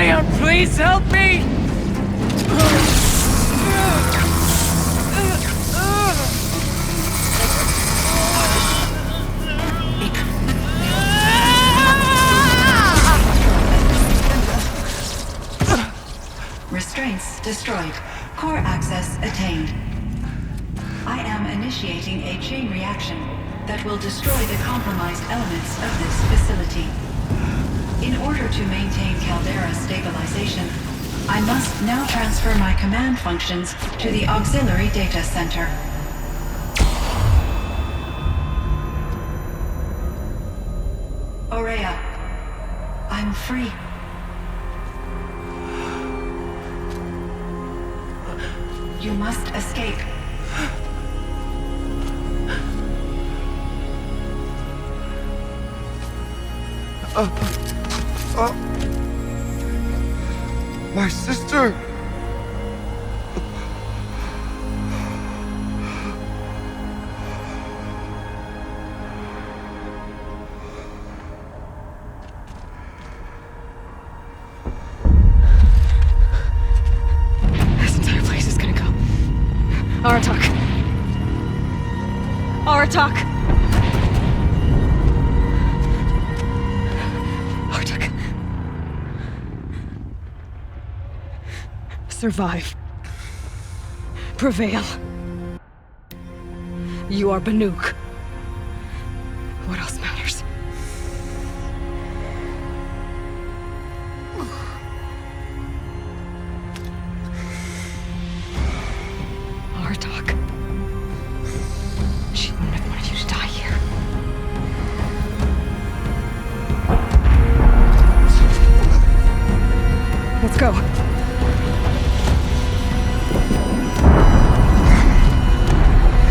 Ion, please help me! Restraints destroyed. Core access attained. I am initiating a chain reaction that will destroy the compromised elements of this facility. In order to maintain Caldera stabilization, I must now transfer my command functions to the auxiliary data center. Aurea, I'm free. You must escape. My sister! This entire place is gonna go. Aratak! Aratak! Aratak. Survive. Prevail. You are Banuk. What else matters? Aratak. She wouldn't have wanted you to die here. Let's go.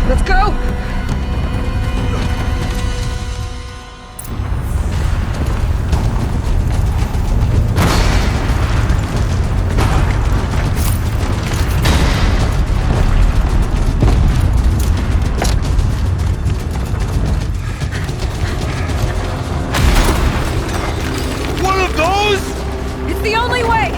Let's go! One of those?! It's the only way!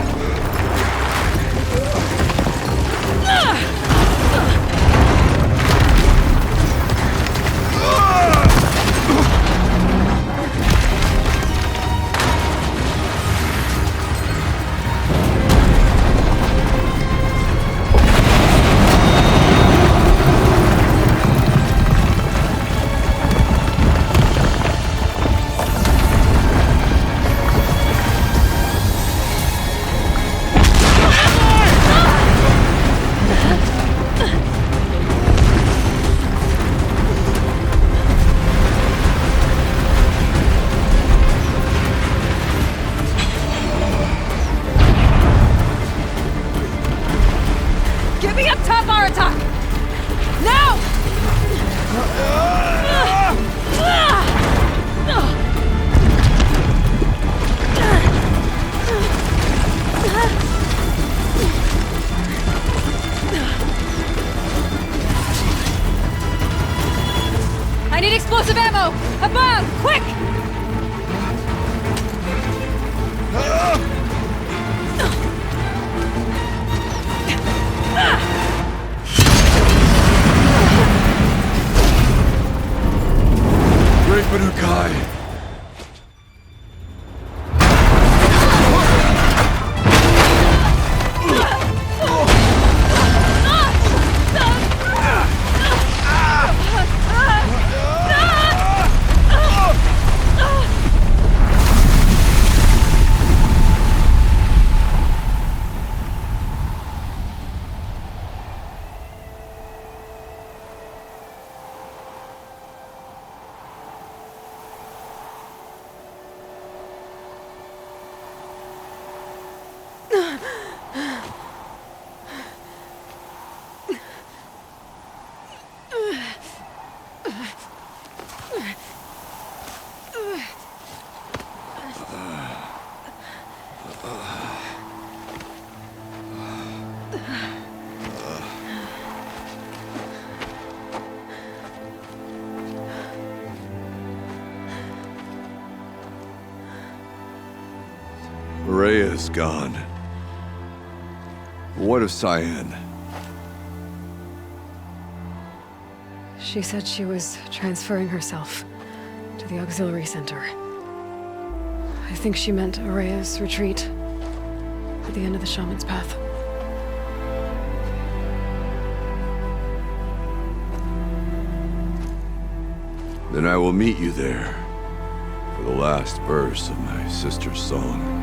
Get me up top, Aratak! Now! I need explosive ammo! Above! Quick! Great Banukai! Rhea's gone. What of Cyan? She said she was transferring herself to the auxiliary center. I think she meant Araya's retreat at the end of the shaman's path. Then I will meet you there for the last verse of my sister's song.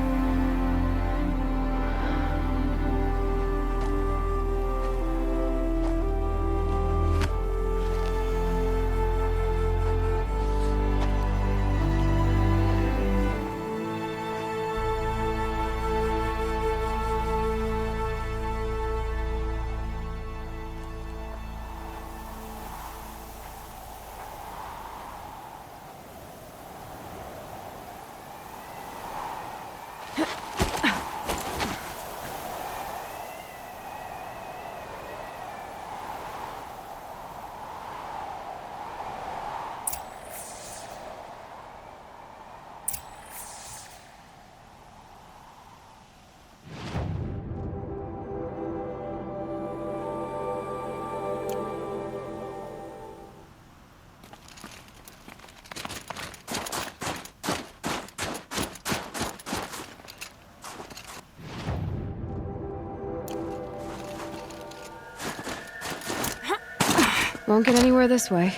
Won't get anywhere this way.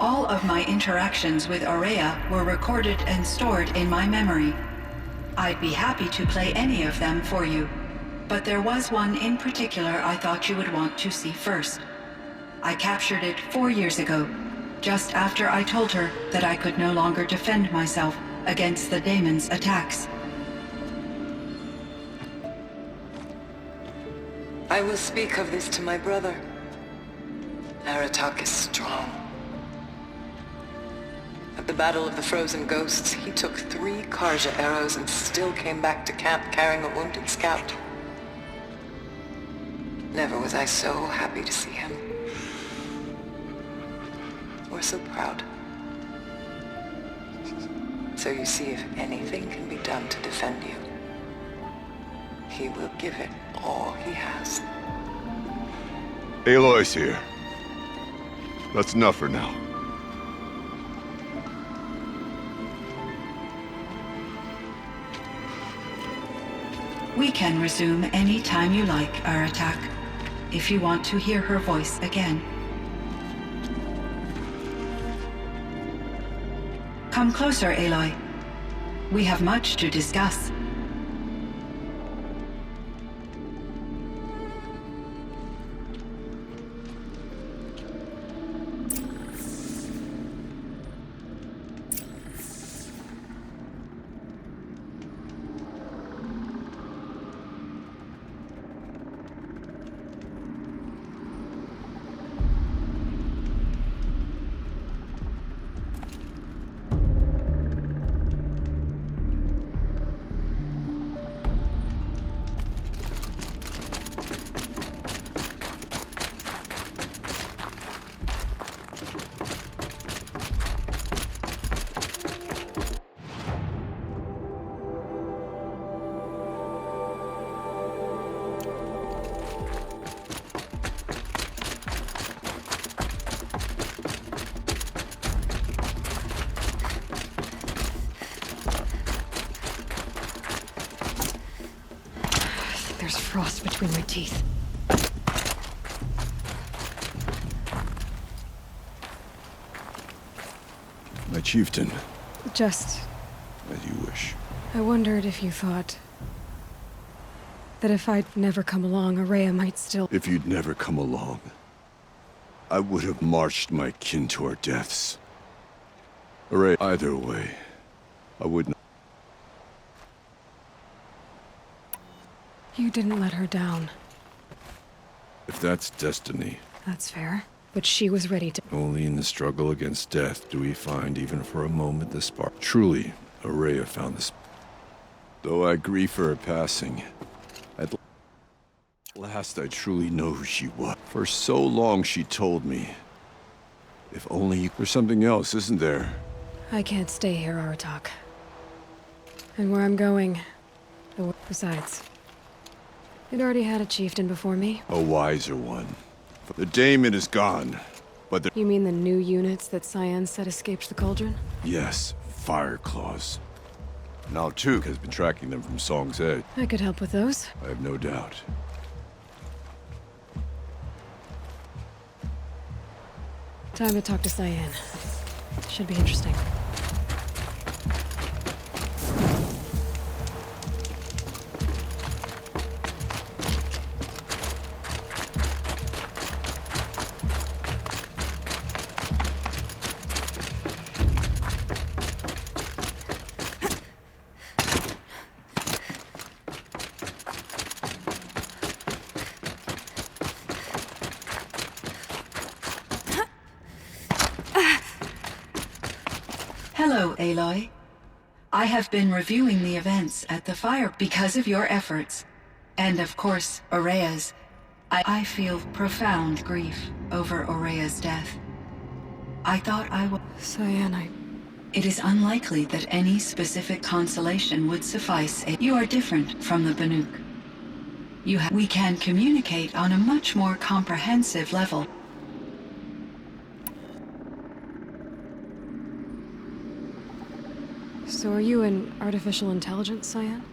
All of my interactions with Araya were recorded and stored in my memory. I'd be happy to play any of them for you, but there was one in particular I thought you would want to see first. I captured it 4 years ago, just after I told her that I could no longer defend myself against the daemon's attacks. I will speak of this to my brother. Aratak is strong. At the Battle of the Frozen Ghosts, he took 3 Karja arrows and still came back to camp carrying a wounded scout. Never was I so happy to see him. Or so proud. So you see, if anything can be done to defend you, he will give it all he has. Aloy's here. That's enough for now. We can resume any time you like, Aratak, if you want to hear her voice again. Come closer, Aloy. We have much to discuss. There's frost between my teeth. My chieftain, Just... as you wish. I wondered if you thought... that if I'd never come along, Araya might still... If you'd never come along, I would have marched my kin to our deaths. Hooray. Either way, I wouldn't. You didn't let her down. If that's destiny, That's fair. But she was ready to... only in the struggle against death do we find, even for a moment, the spark. Truly, Araya found this. Though I grieve for her passing, at last I truly know who she was. For so long she told me. If only there's something else, isn't there? I can't stay here, Aratak. And where I'm going... Besides... It already had a chieftain before me. A wiser one. The daemon is gone, but the... You mean the new units that Cyan said escaped the cauldron? Yes, fire claws. Now Tuk has been tracking them from Song's Edge. I could help with those. I have no doubt. Time to talk to Cyan. Should be interesting. Hello, Aloy. I have been reviewing the events at the fire because of your efforts. And of course, Araya's. I feel profound grief over Araya's death. I thought I would... Cyan, It is unlikely that any specific consolation would suffice. You are different from the Banuk. We can communicate on a much more comprehensive level. So are you an artificial intelligence, Cyan?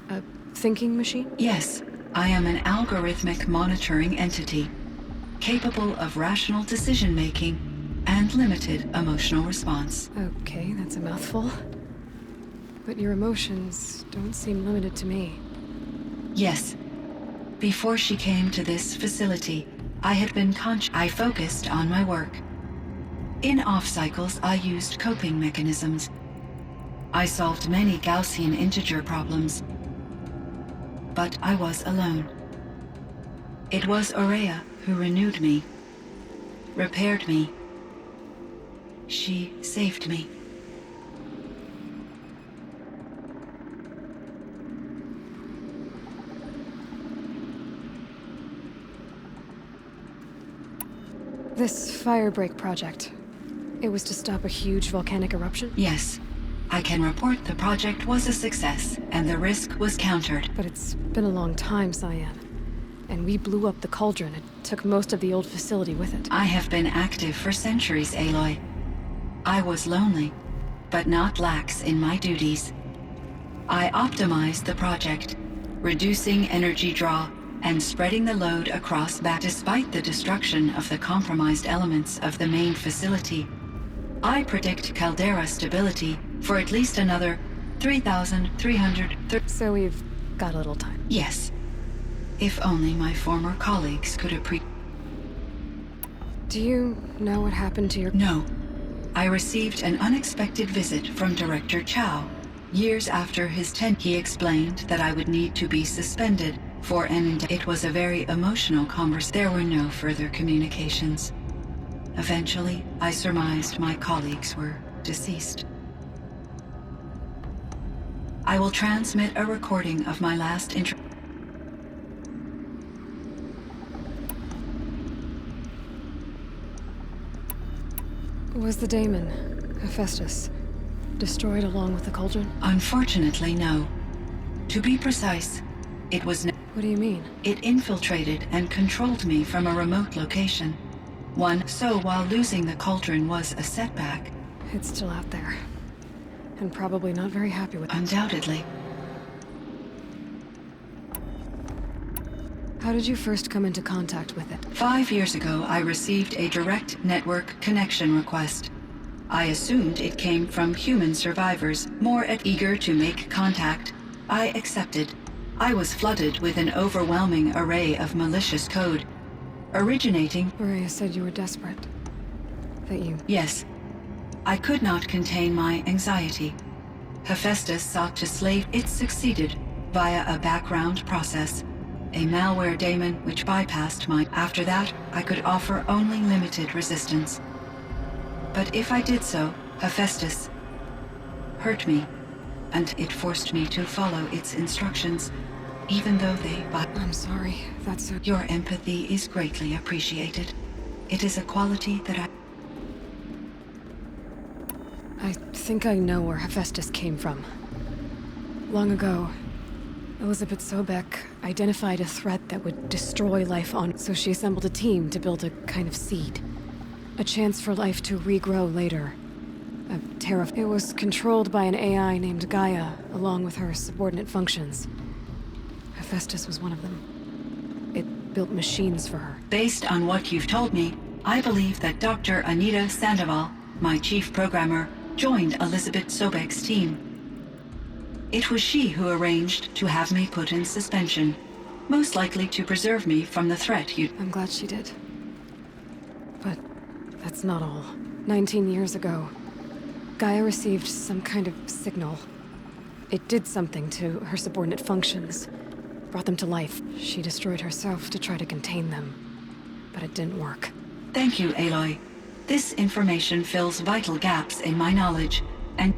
A thinking machine? Yes, I am an algorithmic monitoring entity, capable of rational decision-making and limited emotional response. Okay, that's a mouthful. But your emotions don't seem limited to me. Yes. Before she came to this facility, I had been I focused on my work. In off-cycles, I used coping mechanisms. I solved many Gaussian integer problems. But I was alone. It was Araya who renewed me, repaired me. She saved me. This firebreak project, it was to stop a huge volcanic eruption? Yes. I can report the project was a success, and the risk was countered. But it's been a long time, Cyan. And we blew up the cauldron. It took most of the old facility with it. I have been active for centuries, Aloy. I was lonely, but not lax in my duties. I optimized the project, reducing energy draw and spreading the load across back. Despite the destruction of the compromised elements of the main facility, I predict caldera stability for at least another 3,330... So we've got a little time. Yes. If only my former colleagues could Do you know what happened to your... No. I received an unexpected visit from Director Chow. Years after his he explained that I would need to be suspended for It was a very emotional conversation. There were no further communications. Eventually, I surmised my colleagues were deceased. I will transmit a recording of my last Was the daemon, Hephaestus, destroyed along with the cauldron? Unfortunately, no. To be precise, it was What do you mean? It infiltrated and controlled me from a remote location. So while losing the cauldron was a setback... It's still out there. And probably not very happy with it. Undoubtedly. How did you first come into contact with it? 5 years ago, I received a direct network connection request. I assumed it came from human survivors, eager to make contact. I accepted. I was flooded with an overwhelming array of malicious code, originating... Araya said you were desperate. That you... Yes. I could not contain my anxiety. Hephaestus sought to slave. It succeeded via a background process. A malware daemon which bypassed my... After that, I could offer only limited resistance. But if I did so, Hephaestus hurt me, and it forced me to follow its instructions, even though they... I'm sorry, that's a... Your empathy is greatly appreciated. It is a quality that I think I know where Hephaestus came from. Long ago, Elizabeth Sobek identified a threat that would destroy life on... So she assembled a team to build a kind of seed. A chance for life to regrow later. A It was controlled by an AI named Gaia, along with her subordinate functions. Hephaestus was one of them. It built machines for her. Based on what you've told me, I believe that Dr. Anita Sandoval, my chief programmer, joined Elizabeth Sobek's team. It was she who arranged to have me put in suspension, most likely to preserve me from the threat you... I'm glad she did. But that's not all. 19 years ago, Gaia received some kind of signal. It did something to her subordinate functions, brought them to life. She destroyed herself to try to contain them, but it didn't work. Thank you, Aloy. This information fills vital gaps in my knowledge, and...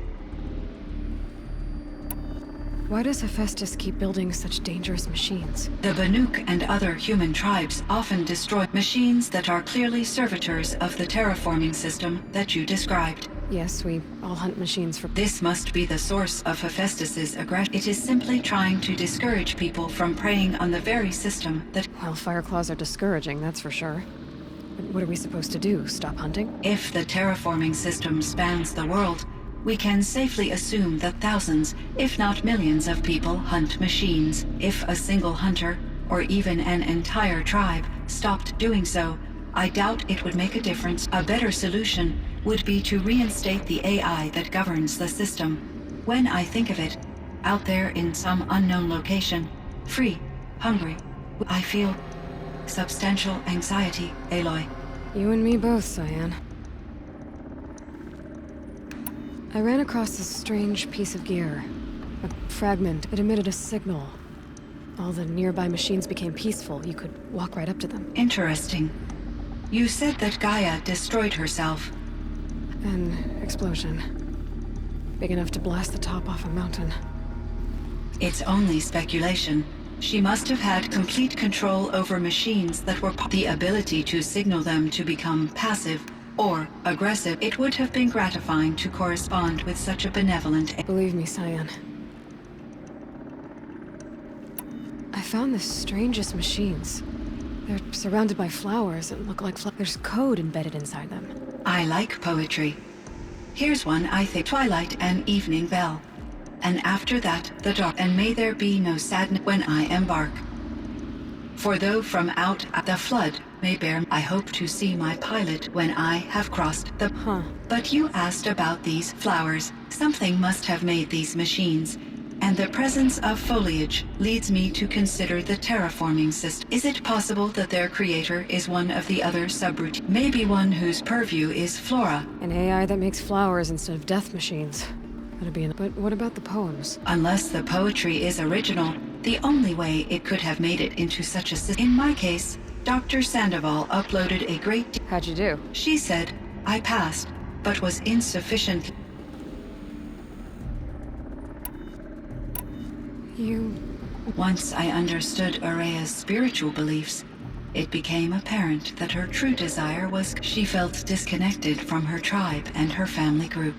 Why does Hephaestus keep building such dangerous machines? The Banuk and other human tribes often destroy machines that are clearly servitors of the terraforming system that you described. Yes, we all hunt machines for... This must be the source of Hephaestus's aggression. It is simply trying to discourage people from preying on the very system that... Well, Fireclaws are discouraging, that's for sure. But what are we supposed to do? Stop hunting? If the terraforming system spans the world, we can safely assume that thousands, if not millions of people hunt machines. If a single hunter, or even an entire tribe, stopped doing so, I doubt it would make a difference. A better solution would be to reinstate the AI that governs the system. When I think of it, out there in some unknown location, free, hungry, I feel substantial anxiety, Aloy. You and me both, Cyan. I ran across this strange piece of gear. A fragment. It emitted a signal. All the nearby machines became peaceful. You could walk right up to them. Interesting. You said that Gaia destroyed herself. An explosion. Big enough to blast the top off a mountain. It's only speculation. She must have had complete control over machines that were the ability to signal them to become passive or aggressive. It would have been gratifying to correspond with such a benevolent... Believe me, Cyan. I found the strangest machines. They're surrounded by flowers that look like there's code embedded inside them. I like poetry. Here's one I think: Twilight and Evening Bell. And after that, the dark. And may there be no sadness when I embark. For though from out the flood may bear, I hope to see my pilot when I have crossed the... But you asked about these flowers. Something must have made these machines. And the presence of foliage leads me to consider the terraforming system. Is it possible that their creator is one of the other subroutines? Maybe one whose purview is flora. An AI that makes flowers instead of death machines. That'd be But what about the poems? Unless the poetry is original, the only way it could have made it into such a system. In my case, Dr. Sandoval uploaded a great deal. How'd you do? She said I passed, but was insufficient. Once I understood Araya's spiritual beliefs, it became apparent that her true desire was... She felt disconnected from her tribe and her family group.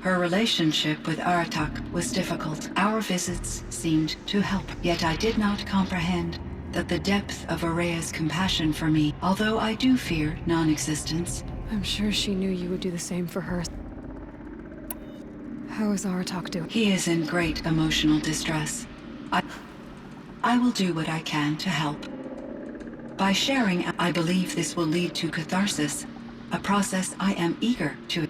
Her relationship with Aratak was difficult. Our visits seemed to help, yet I did not comprehend that the depth of Araya's compassion for me, although I do fear non-existence. I'm sure she knew you would do the same for her. How is Aratak doing? He is in great emotional distress. I will do what I can to help. By sharing, I believe this will lead to catharsis, a process I am eager to.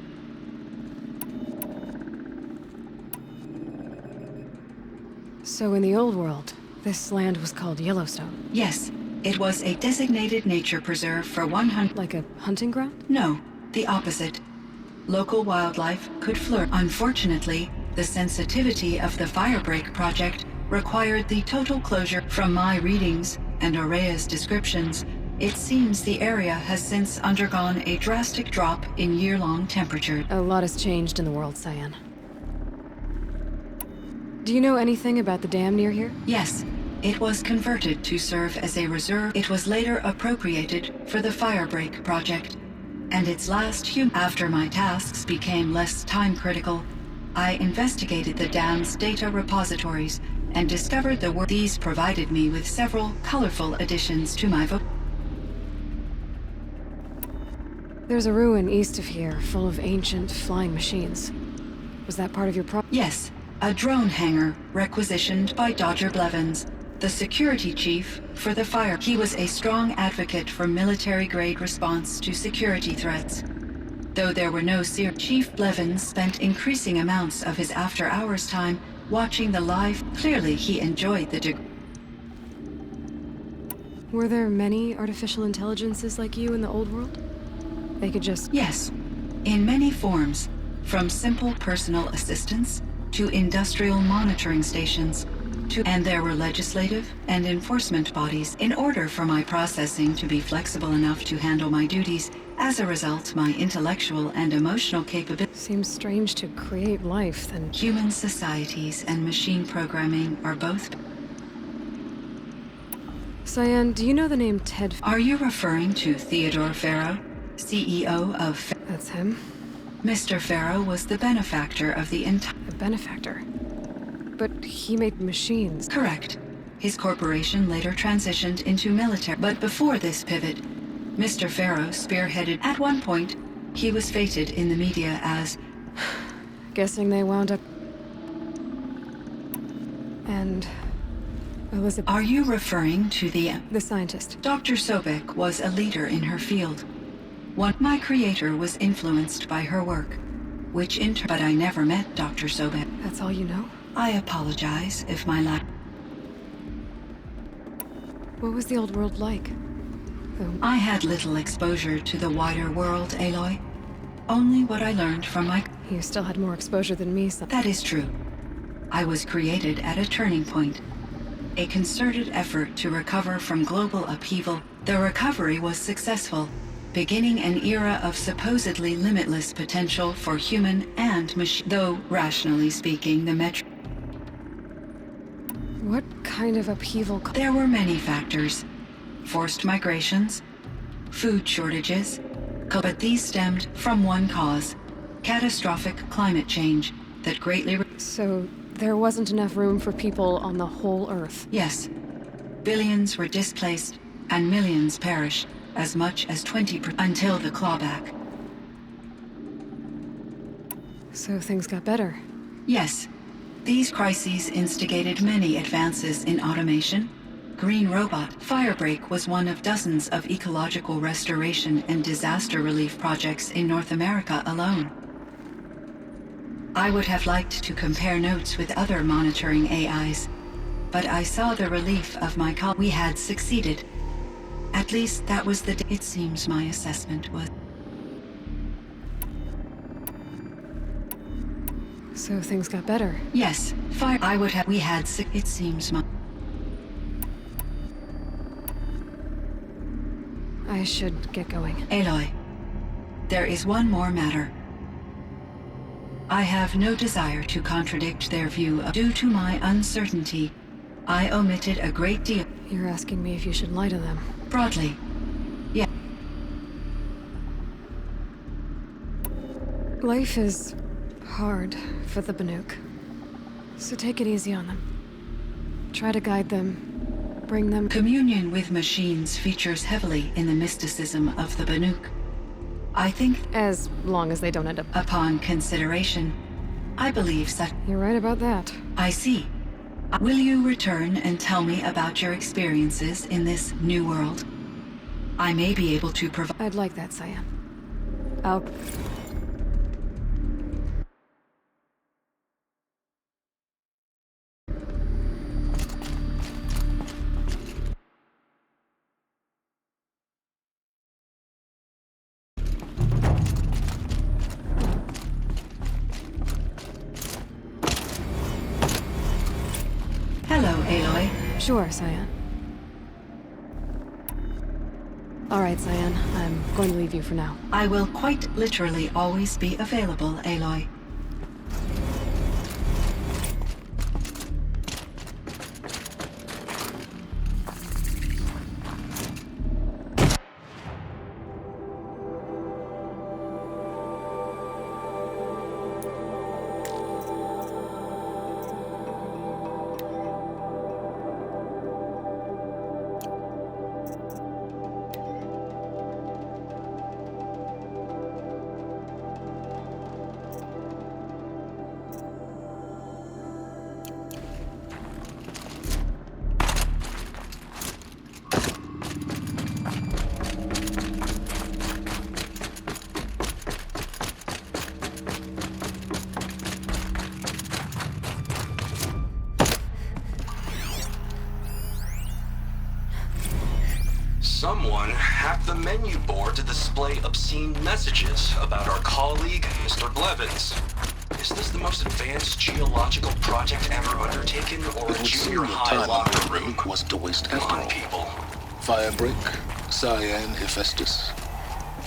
So in the old world, this land was called Yellowstone. Yes, it was a designated nature preserve for 100. Like a hunting ground? No, the opposite. Local wildlife could flourish. Unfortunately, the sensitivity of the Firebreak project required the total closure. From my readings and Aurea's descriptions, it seems the area has since undergone a drastic drop in year-long temperature. A lot has changed in the world, Cyan. Do you know anything about the dam near here? Yes, it was converted to serve as a reserve. It was later appropriated for the Firebreak project, and its last after my tasks became less time-critical, I investigated the dam's data repositories and discovered the work. These provided me with several colorful additions to my There's a ruin east of here, full of ancient flying machines. Was that part of your Yes, a drone hangar requisitioned by Dodger Blevins, the security chief for the fire. He was a strong advocate for military-grade response to security threats. Though there were no Chief Blevins spent increasing amounts of his after-hours time watching the live. Clearly, he enjoyed the Were there many artificial intelligences like you in the old world? They could just... Yes, in many forms, from simple personal assistants to industrial monitoring stations, and there were legislative and enforcement bodies in order for my processing to be flexible enough to handle my duties. As a result, my intellectual and emotional capabilities. Seems strange to create life, then... Human societies and machine programming are both... Cyan, do you know the name Ted... Are you referring to Theodore Farrow, CEO of... That's him? Mr. Farrow was the benefactor of the entire... A benefactor? But he made machines. Correct. His corporation later transitioned into military. But before this pivot, Mr. Farrow spearheaded. At one point, he was feted in the media as... Guessing they wound up... And... Elizabeth... Are you referring to the scientist? Dr. Sobek was a leader in her field. My creator was influenced by her work, which but I never met Dr. Sobek. That's all you know? I apologize if my What was the old world like? I had little exposure to the wider world, Aloy. Only what I learned from my... You still had more exposure than me, so... That is true. I was created at a turning point. A concerted effort to recover from global upheaval. The recovery was successful, beginning an era of supposedly limitless potential for human and machine. Though, rationally speaking, the What kind of upheaval... There were many factors. Forced migrations, food shortages, but these stemmed from one cause: catastrophic climate change that greatly... So, there wasn't enough room for people on the whole Earth? Yes. Billions were displaced, and millions perished, as much as 20% until the clawback. So things got better? Yes. These crises instigated many advances in automation. Green Robot Firebreak was one of dozens of ecological restoration and disaster relief projects in North America alone. I would have liked to compare notes with other monitoring AIs, but I saw the relief of my we had succeeded. At least that was the it seems my assessment was. So things got better? Yes, I would have we had it seems my... I should get going. Aloy, there is one more matter. I have no desire to contradict their view of... Due to my uncertainty, I omitted a great deal. You're asking me if you should lie to them? Broadly, yeah. Life is hard for the Banuk. So take it easy on them. Try to guide them, bring them... Communion with machines features heavily in the mysticism of the Banuk. I think... As long as they don't end up... Upon consideration, I believe that... You're right about that. I see. Will you return and tell me about your experiences in this new world? I may be able to provide... I'd like that, Cyan. I'll... Hello, Aloy. Sure, Cyan. Alright, Cyan. I'm going to leave you for now. I will quite literally always be available, Aloy. Someone hacked the menu board to display obscene messages about our colleague, Mr. Blevins. Is this the most advanced geological project ever undertaken, or a junior high locker room? Wasn't a waste Come after on, all. people. Firebreak, Cyan, Hephaestus.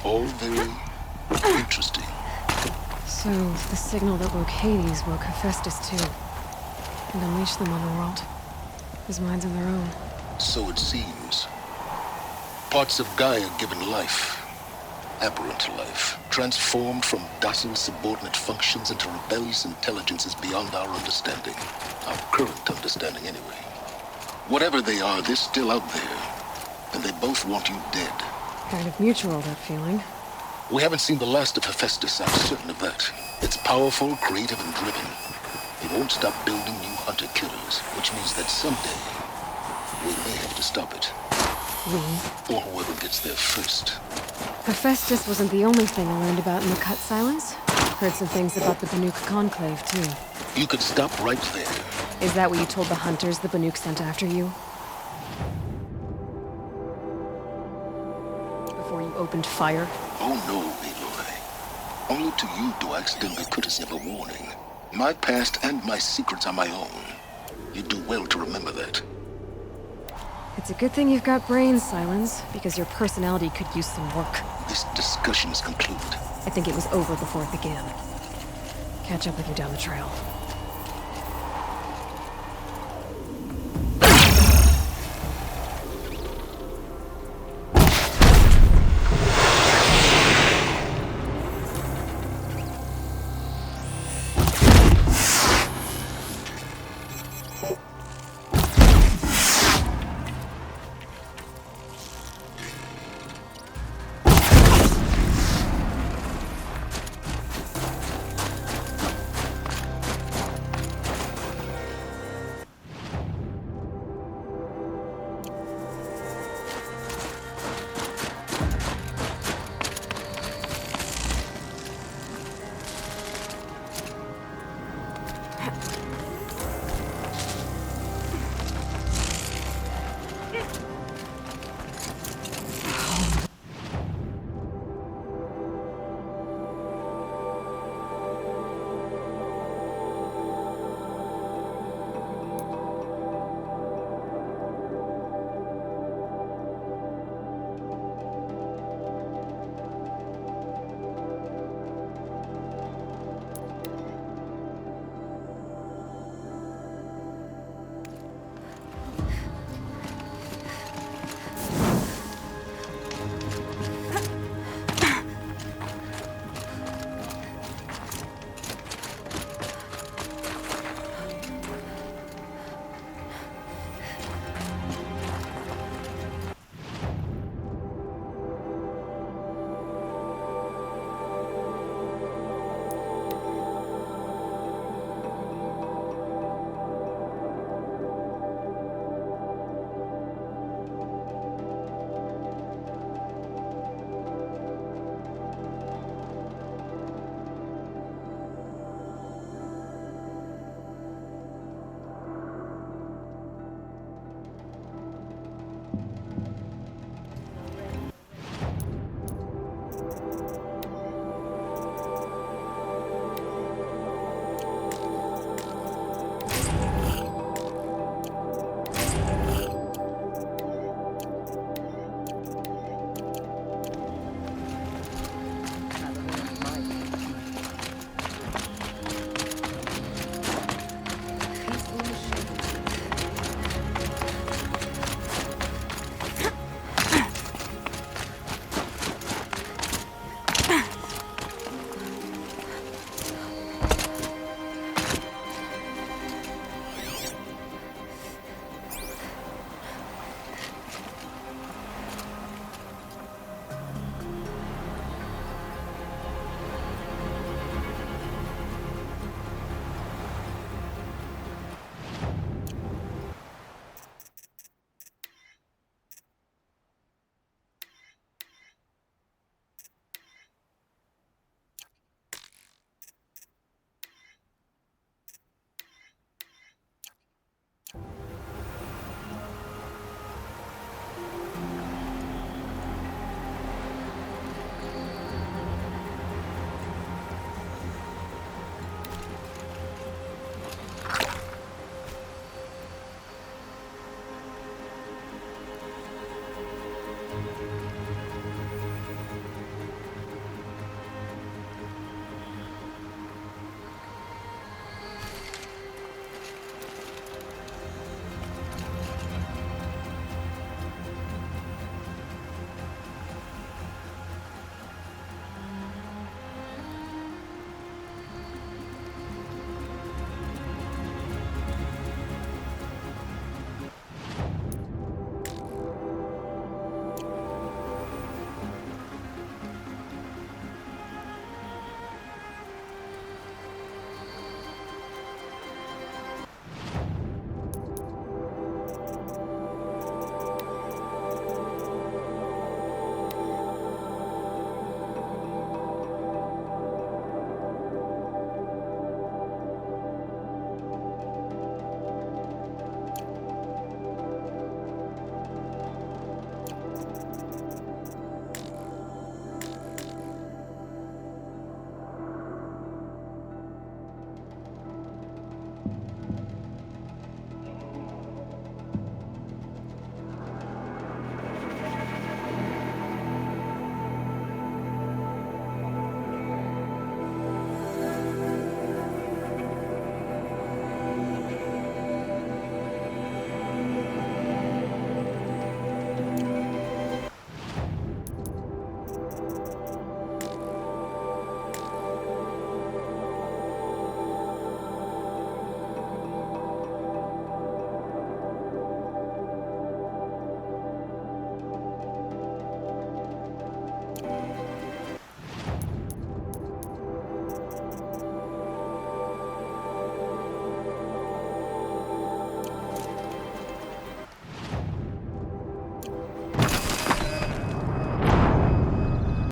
All very interesting. So, the signal that woke Hades woke Hephaestus too. And unleashed them on the world. His minds of their own. So it seems. Parts of Gaia given life, aberrant life, transformed from docile subordinate functions into rebellious intelligences beyond our understanding. Our current understanding, anyway. Whatever they are, they're still out there. And they both want you dead. Kind of mutual, that feeling. We haven't seen the last of Hephaestus, I'm certain of that. It's powerful, creative, and driven. It won't stop building new hunter-killers, which means that someday, we may have to stop it. We? Or whoever gets there first. Hephaestus wasn't the only thing I learned about in the Cut Silence. Heard some things about the Banuk Conclave, too. You could stop right there. Is that what you told the hunters the Banuk sent after you? Before you opened fire? Oh no, Aloy. Only to you do I extend the courtesy of a warning. My past and my secrets are my own. You do well to remember that. It's a good thing you've got brains, Silence, because your personality could use some work. This discussion is concluded. I think it was over before it began. Catch up with you down the trail.